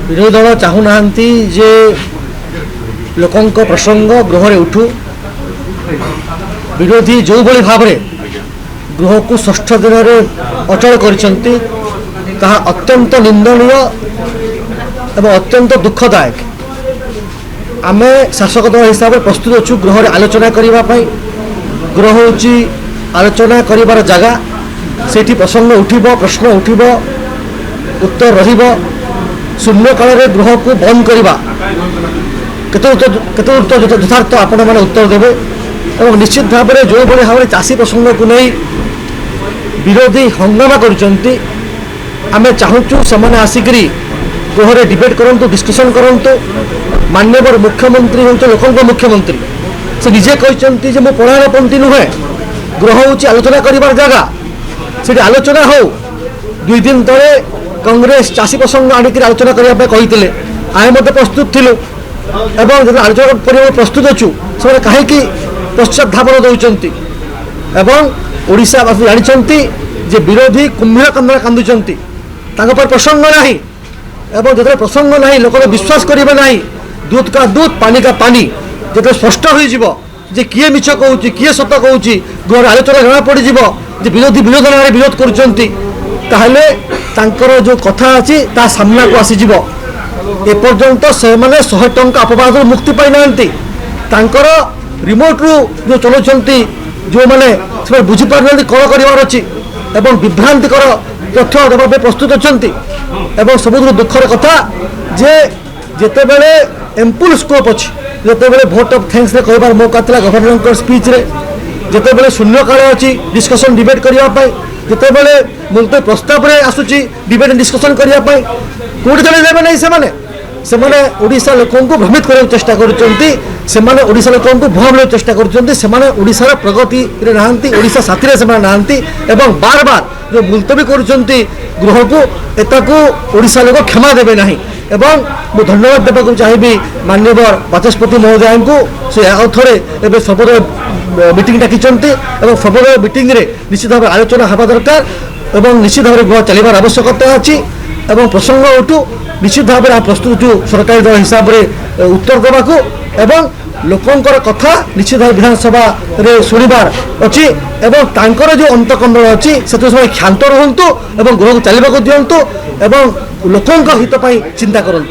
विरोधी दल चाहूना जे लोकों प्रसंग गृह उठू विरोधी जो भाई भाव गृह को षष्ठ दिन में अचल कर अत्यंत निंदनीय एवं अत्यंत दुखदायक। आम शासक दल हिसाब से प्रस्तुत अच्छु गृह आलोचना करने गृह हूँ आलोचना कर जगह से प्रसंग उठब प्रश्न उठब उत्तर शून्य काल में गृह को बंद करवा केते उत्तर यथार्थ आपण मैंने उत्तर देवे और निश्चित भाव में जो भाई भाव में चाषी प्रसंग को नहीं विरोधी हंगामा करते आम चाहूँ से आसिक गृह डिबेट करूँ डिस्कसन करूँ। माननीय मुख्यमंत्री हूँ लोक मुख्यमंत्री से निजे कहते मो परायणपंथी नुहे गृह हूँ आलोचना कर जगह से आलोचना हो 2 दिन तले कांग्रेस चाषी प्रसंग आणिक आलोचना करने कहते आए मत प्रस्तुत थिलु एवं जो आलोचना कर प्रस्तुत अच्छु से कहीं पश्चातापन दौरान एवं ओडिशावासी जानते जे विरोधी कुंभीर कंदरा कांदुचंती पर प्रसंग ना एवं जो प्रसंग ना लोक विश्वास करेंगे ना दूध का दूध पानी का पानी जो स्पष्ट हो किए मिछ कहूँ किए सत कहूँ गृह आलोचना जना पड़ विरोधी विरोध ना विरोध कर जो कथा अच्छी सामना को आसीज एपर्यंत से मैंने 100 टंका अपवाद मुक्ति पाई ना रिमोट रु जो चलाउछंती जो मैंने बुझीपार कौन करार अच्छी एवं विभ्रांतिकर तथ्य देवा प्रस्तुत अच्छी एवं सबुठ दुखर कथा जे जिते बड़े एम्पुल स्कोप अच्छी जिते बड़े भोट ऑफ थैंक्स कहबार मौका था गवर्नर स्पीच रे जिते बड़े शून्य काल अच्छी डिस्कसन डिबेट करने जिते बड़े मुलतवी प्रस्ताव रे आसुची डिबेट डिस्कसन करने कौटी चले देवे नहीं से ओडिशा लोक भ्रमित करने चेष्टा कर ओडिशा लोक भुआं चेष्टा कर प्रगति नहांती ओडिशा साथी से नहांती एवं बार बार जो मुलतवी करुँच गृह को एताकू ओडिशा लोक क्षमा देवे नहीं एवं मु धन्यवाद देवाक चाहिए माननीय बाचस्पति महोदय को से आउ थे एवं सर्वोदय मीटिंग डाकी सर्वोदय मीटिंग रे निश्चित भाव आलोचना हवा दरकार एवं निश्चित भाव गृह चलवार आवश्यकता अच्छी एवं प्रसंग उठू निश्चित भाव में प्रस्तुत सरकारी दल हिसाब से उत्तर देवाक एवं लोकंकर कथा निश्चित भाव विधानसभा रे शुणवार अच्छी एवं तांकर जो अंतकंदल अच्छी से क्षांत रुहतु एवं गृह को चलने दिंतु एवं लोकों हित चिंता करूँ।